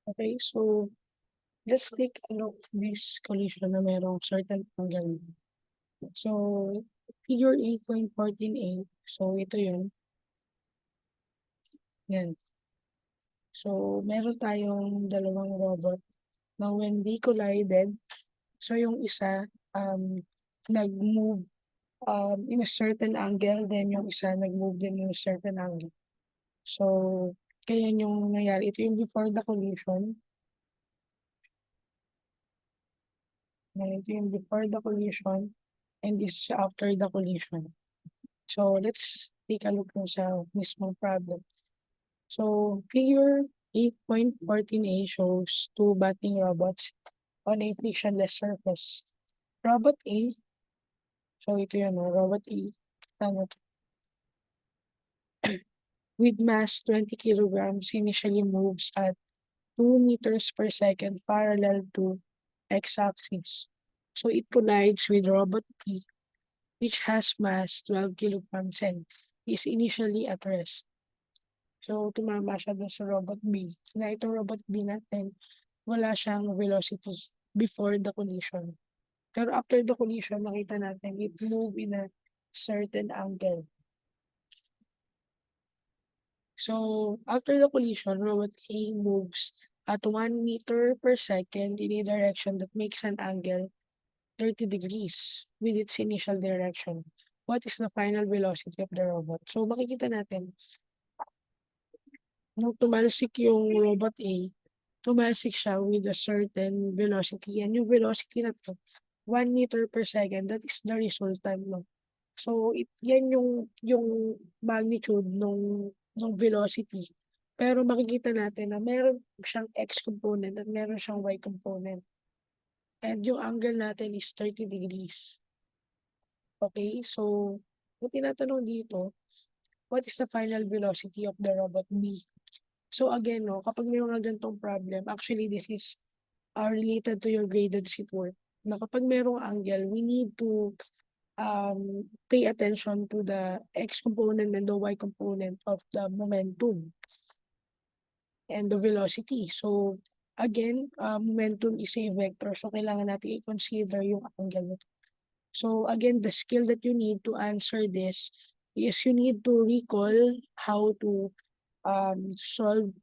Okay, so let's take a look at this collision na merong certain angle. So, figure 8.14a. So, ito yun. Yan. So, meron tayong dalawang robot na when they collided, so yung isa nag-move in a certain angle, then yung isa nag-move din in a certain angle. So, kaya yung nangyari. Ito yung before the collision. Ito yung before the collision. And this is after the collision. So, let's take a look kung sa mismong problem. So, figure 8.14a shows two batting robots on a frictionless surface. Robot A, so ito yun, robot A, tama to, with mass 20 kilograms initially moves at 2 meters per second parallel to x-axis. So, it collides with robot B, which has mass 12 kilograms and is initially at rest. So, tumama siya dun sa robot B. Na itong robot B natin, wala siyang velocity before the collision. Pero after the collision, makita natin it move in a certain angle. So, after the collision, robot A moves at 1 meter per second in a direction that makes an angle 30 degrees with its initial direction. What is the final velocity of the robot? So, makikita natin, nung tumalsik yung robot A, tumalsik siya with a certain velocity. And yung velocity na to, 1 meter per second, that is the resultant, no? So, yan yung magnitude nung velocity. Pero makikita natin na meron siyang x component at meron siyang y component. And yung angle natin is 30 degrees. Okay, so kung tinatanong dito, what is the final velocity of the robot B? So again, no, kapag may mga ganitong problem, actually this is related to your graded sheet work. Na kapag merong angle, we need to pay attention to the x component and the y component of the momentum and the velocity. So again, momentum is a vector. So kailangan natin i-consider yung angle. So again, the skill that you need to answer this is you need to recall how to solve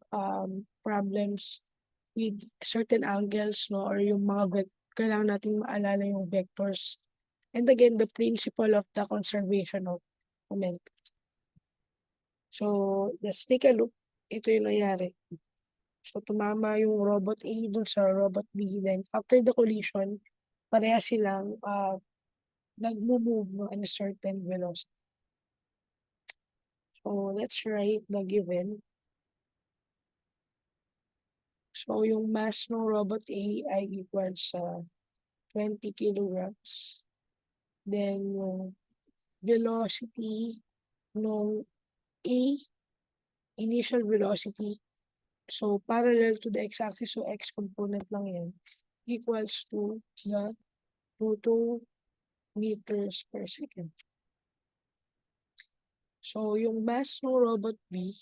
problems with certain angles, no, or yung mga kailangan nating maalala yung vectors. And again, the principle of the conservation of moment. So, let's take a look. Ito yung nangyari. So, tumama yung robot A dun sa robot B. Then, after the collision, pareha silang nag-move no, in a certain velocity. So, let's write the given. So, yung mass ng robot A ay equal sa 20 kilograms. Then, yung velocity ng A, initial velocity, so parallel to the x-axis, so x component lang yan, equals to the 2 meters per second. So, yung mass ng robot B,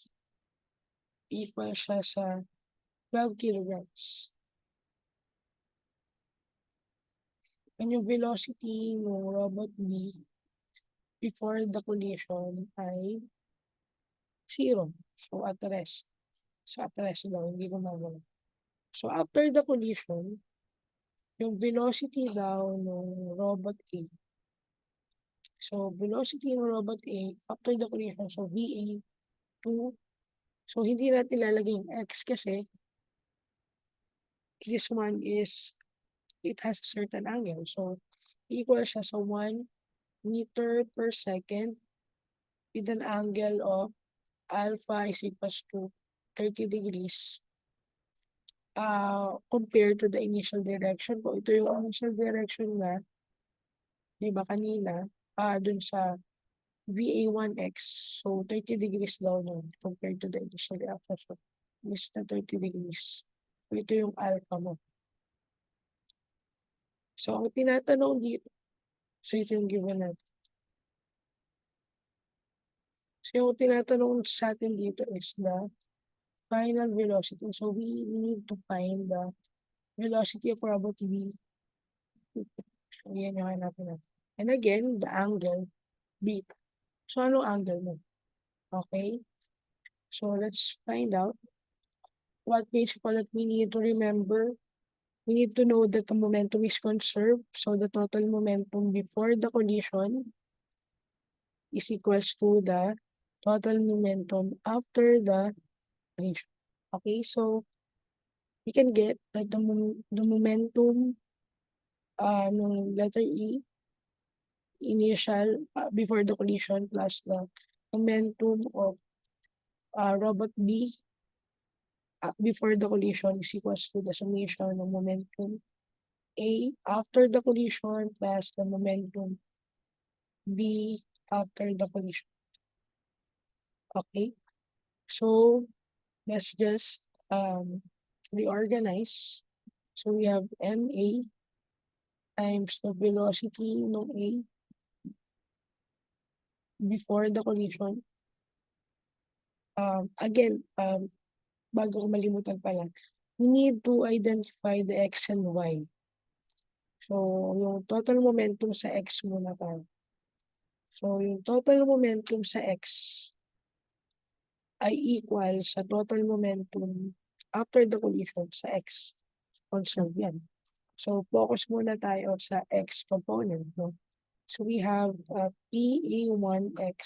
equal siya sa 12 kilograms. And yung velocity ng robot B before the collision ay 0. So, at rest. So, at rest daw, hindi gumagalaw. So, after the collision, yung velocity daw ng robot A. So, velocity ng robot A after the collision, so VA 2. So, hindi natin lalagay yung X kasi this one is, it has a certain angle. So, equal siya sa 1 meter per second with an angle of alpha is equals to 30 degrees compared to the initial direction po. Ito yung initial direction na, di ba kanina, dun sa VA1X. So, 30 degrees daw nun compared to the initial reaction. So, this na 30 degrees. So, ito yung alpha mo. So, ang tinatanong dito, so ito yung given natin. So, yung tinatanong sa atin dito is the final velocity. So we need to find the velocity of robot B. So yan yung hanapin natin. And again, the angle B. So ano angle mo? Okay? So let's find out what principle that we need to remember. We need to know that the momentum is conserved. So the total momentum before the collision is equals to the total momentum after the collision. Okay, so we can get that the momentum ng letter E initial before the collision plus the momentum of robot B before the collision is equals to the summation of momentum A after the collision plus the momentum B after the collision. Okay, so let's just reorganize. So we have MA times the velocity ng A before the collision. Again, bago ko malimutan pala, we need to identify the X and Y. So, yung total momentum sa X muna tayo. So, yung total momentum sa X ay equal sa total momentum after the collision sa X. Conserve yan. So, focus muna tayo sa X component. No? So, we have PE1X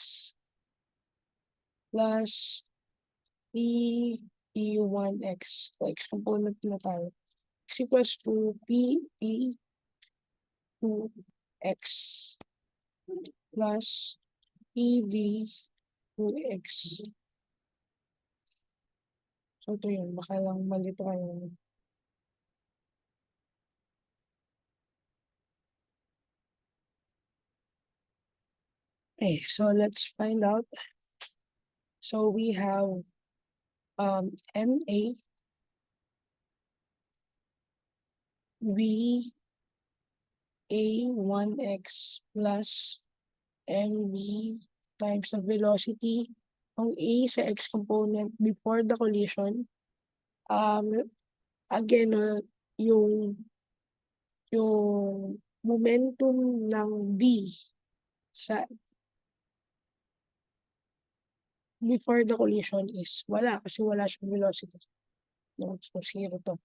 plus PE1X. So, X component na tayo. Is equals to PE2X plus PB2X. So, ito yun. Baka lang malito kayo. Okay, so let's find out. So, we have MA VA1X plus MB times the velocity ng A sa X component before the collision. Again, yung momentum ng B sa before the collision is wala kasi wala siyang velocity. No, so zero to.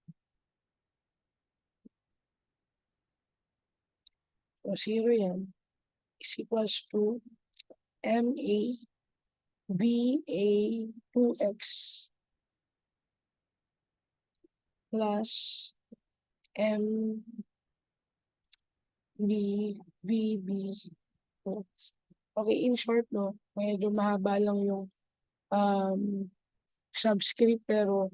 So zero yan is equals to MA VA2X plus MBVB2. Okay, in short, no, medyo mahaba lang yung subscript pero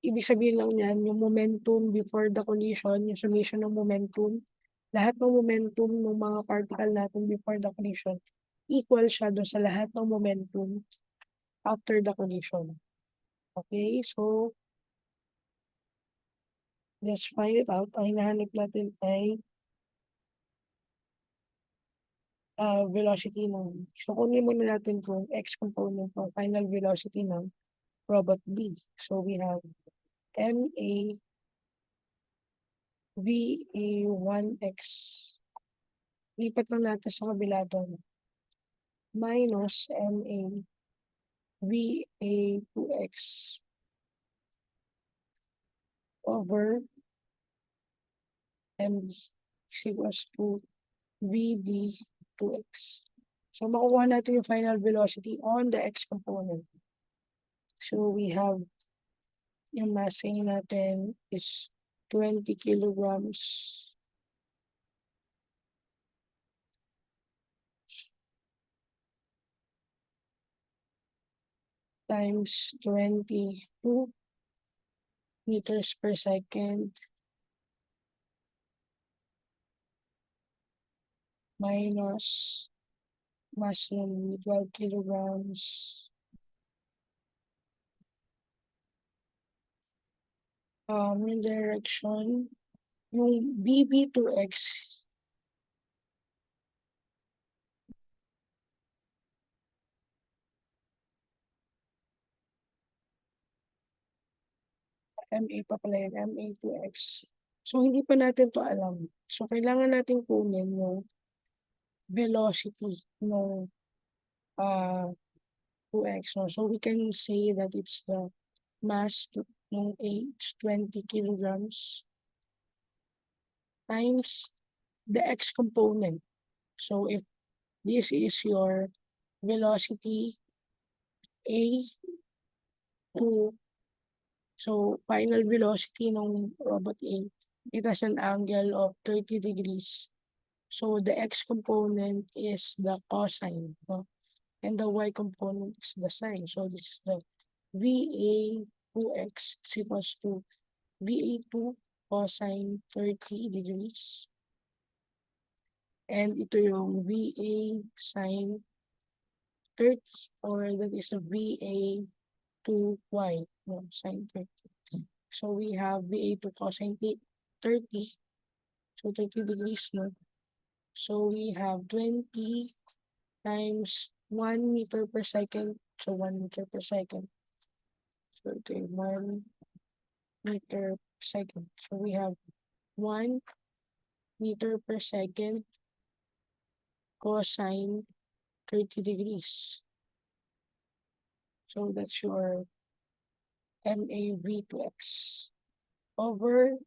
ibig sabihin lang niyan, yung momentum before the collision, yung summation ng momentum, lahat ng momentum ng mga particle natin before the collision, equal siya doon sa lahat ng momentum after the collision. Okay, so let's find it out. Ang hinahanap natin ay velocity ng, so kunin muna natin kung X component ng final velocity ng robot B. So we have MA VA1X. Lipat lang natin sa kabila doon. Minus MA VA2X over MB is equals to VB2X. So, makukuha natin yung final velocity on the X component. So, we have yung massing natin is 20 kilograms times 22 meters per second minus mass ng 12 kilograms yung direction, yung BB2X MA pa pala yun, MA2x. So, hindi pa natin to alam. So, kailangan natin kunin yung velocity ng 2x. No? So, we can say that it's the mass ng A, it's 20 kilograms times the x component. So, if this is your velocity A2, so final velocity ng robot A, it has an angle of 30 degrees. So, the x component is the cosine, no? And the y component is the sine. So, this is the VA2x is equals to VA2 cosine 30 degrees. And ito yung VA sine 30, or that is the VA2y, no, sine 30. So, we have VA2 cosine 30, so 30 degrees, no? So, we have 20 times 1 meter per second, so 1 meter per second. So, ito yung 1 meter per second. So, we have 1 meter per second cosine 30 degrees. So, that's your MAV2x over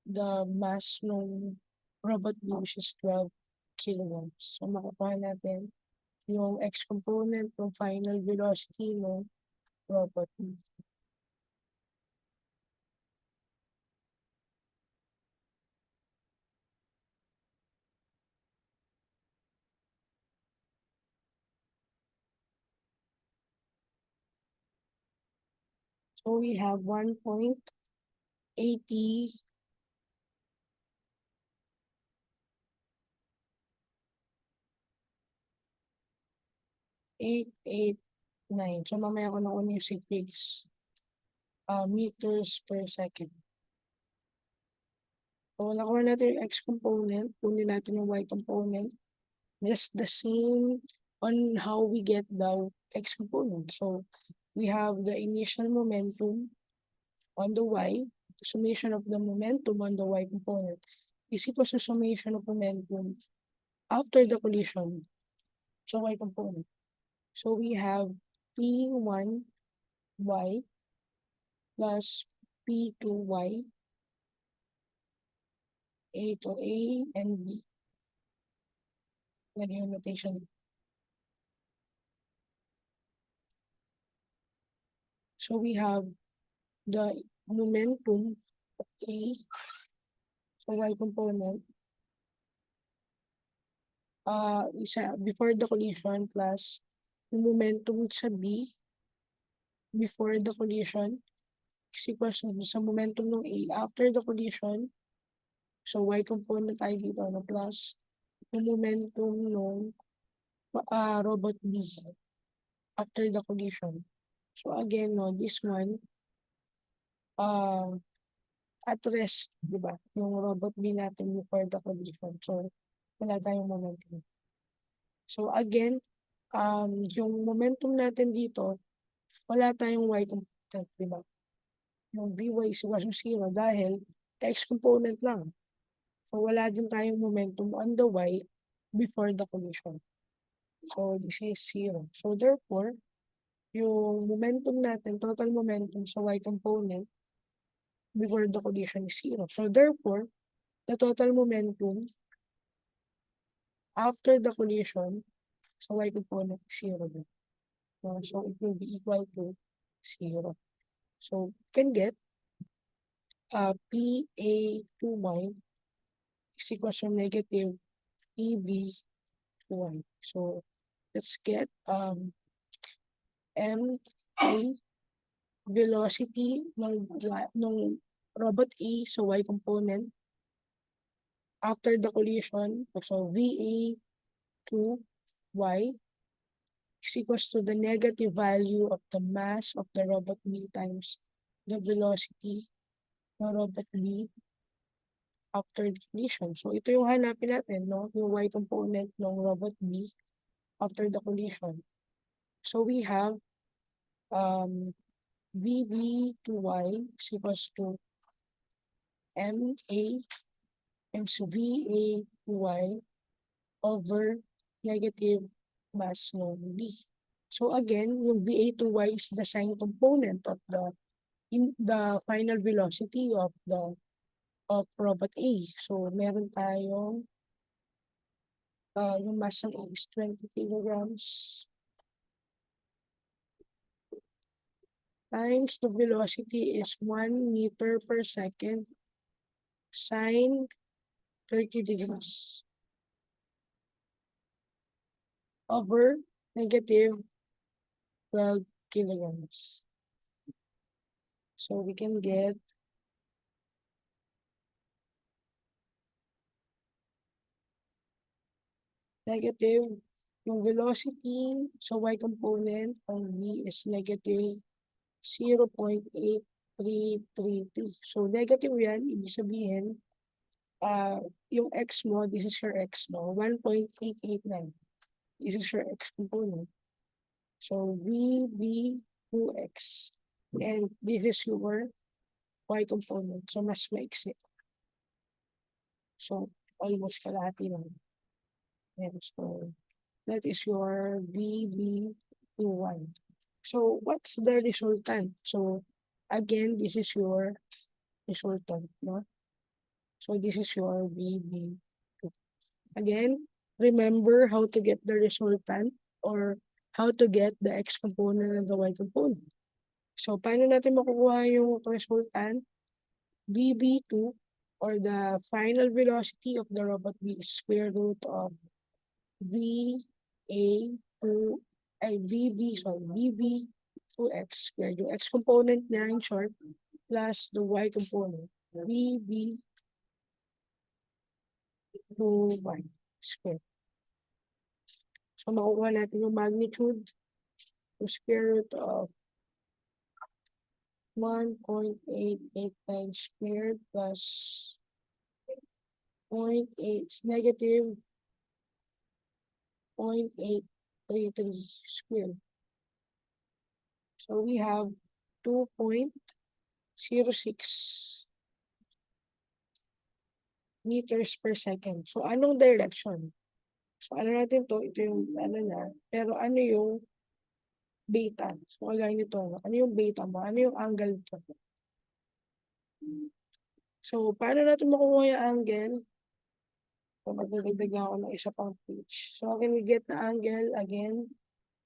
the mass ng robot B, which is 12 kilograms. So, makukuha natin yung x component ng final velocity ng robot B. So, we have 1.80 889. So, mamaya ko na yung figs meters per second. So, nakuha natin yung x component, kunin natin yung y component. Just the same on how we get the x component. So, we have the initial momentum on the y, summation of the momentum on the y component is equal to summation of momentum after the collision sa y component. So, we have P1y plus P2y, A to A and B. Lagyan yung notation. So, we have the momentum of A sa y component isa before the collision plus yung momentum sa B before the collision is equals to sa momentum ng A after the collision. So, y component tayo dito, no, plus yung momentum ng robot B after the collision. So, again, no, this one, at rest, di ba? Yung robot B natin before the collision. So, wala tayong momentum. So, again, yung momentum natin dito, wala tayong y component, di ba? Yung Vy is equals to 0 dahil x component lang. So, wala din tayong momentum on the y before the collision. So, this is 0. So, therefore, yung momentum natin, total momentum sa y component before the collision is 0. So, therefore, the total momentum after the collision sa y component is 0. So, it will be equal to 0. So, you can get PA2y is equal to negative PB2y. So, let's get MA velocity ng robot A sa y component after the collision. So, VA2y is equals to the negative value of the mass of the robot B times the velocity ng robot B after the collision. So, ito yung hanapin natin, no? Yung y component ng robot B after the collision. So, we have VB to Y is equals to MA times VA to Y over negative mass ng B. So again, yung VA to Y is the sign component of the final velocity of robot A. So meron tayong yung mass ng A is 20 kilograms times the velocity is 1 meter per second sine 30 degrees over negative 12 kilograms. So we can get negative yung velocity sa y component ng v is negative 0.8333. So negative yan, ibig sabihin, yung x mo, this is your x mo, 1.889. This is your x component. So v 2x. And this is your y component. So mas maiksi. So almost kalahati lang. And so that is your VB21. So what's the resultant? So again, this is your resultant, no? So this is your VB2. Again, remember how to get the resultant or how to get the x component and the y component. So paano natin makukuha yung resultant? VB2 or the final velocity of the robot B is square root of VB2x squared. Yung x component niya in short plus the y component. VB2y squared. So makukuha natin yung magnitude to square root of 1.889 squared plus 0.8 negative 0.833 squared. So we have 2.06 meters per second. So anong direction? So ano natin to, ito yung ano na, pero ano yung beta? So kagaya nito, ano yung beta mo? Ano yung angle to? So paano natin makuha yung angle? So magdadagdag ako ng isa pang page. So can we get the angle again?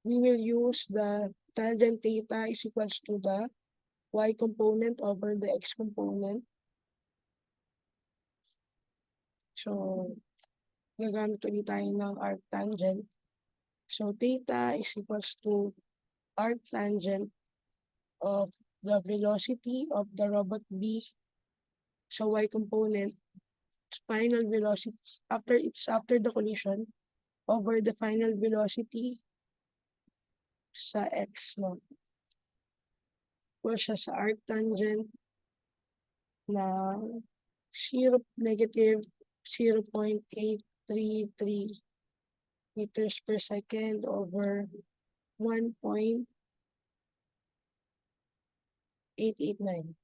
We will use the tangent theta is equals to the y component over the x component. So gagamit ulit tayo ng arc tangent. So theta is equals to arc tangent of the velocity of the robot B sa y component, final velocity after the collision over the final velocity sa x, no? Equal siya sa arc tangent na negative 0.833 meters per second over 1.889.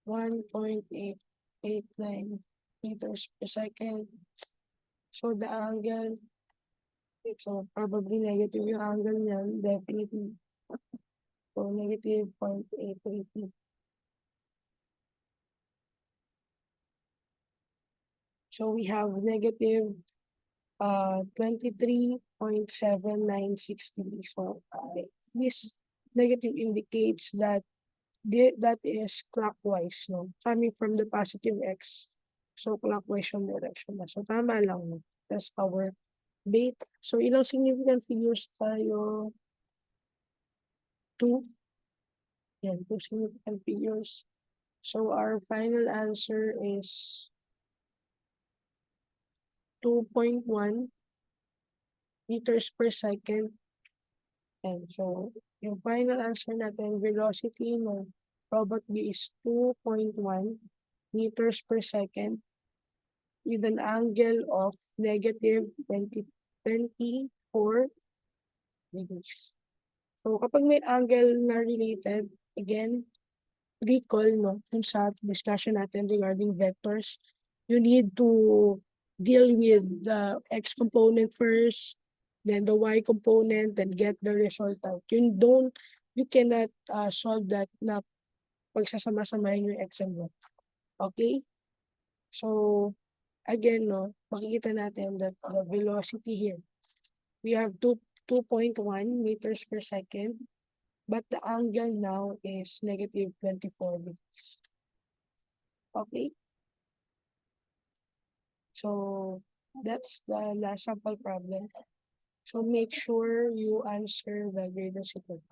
1.889 meters per second. So the angle, so probably negative yung angle niyan, definitely. So negative 0.833. So we have negative 23.7960. So this negative indicates that that is clockwise, no? Coming from the positive x. So clockwise yung direction na. So tama lang, no? That's our beta. So ilang significant figures tayo? 2. Yan, 2 significant figures. So our final answer is 2.1 meters per second. And so yung final answer natin, velocity ng robot B is 2.1 meters per second with an angle of negative 24 degrees. So, kapag may angle na related, again, recall, no, dun sa discussion natin regarding vectors, you need to deal with the x component first, then the y component, then get the result out. You cannot solve that na pagsasama-samahin yung x and y. Okay? So, again, no, makikita natin that the velocity here, we have 2.1 meters per second, but the angle now is negative 24 degrees. Okay? So, that's the last sample problem. So, make sure you answer the graded sequence.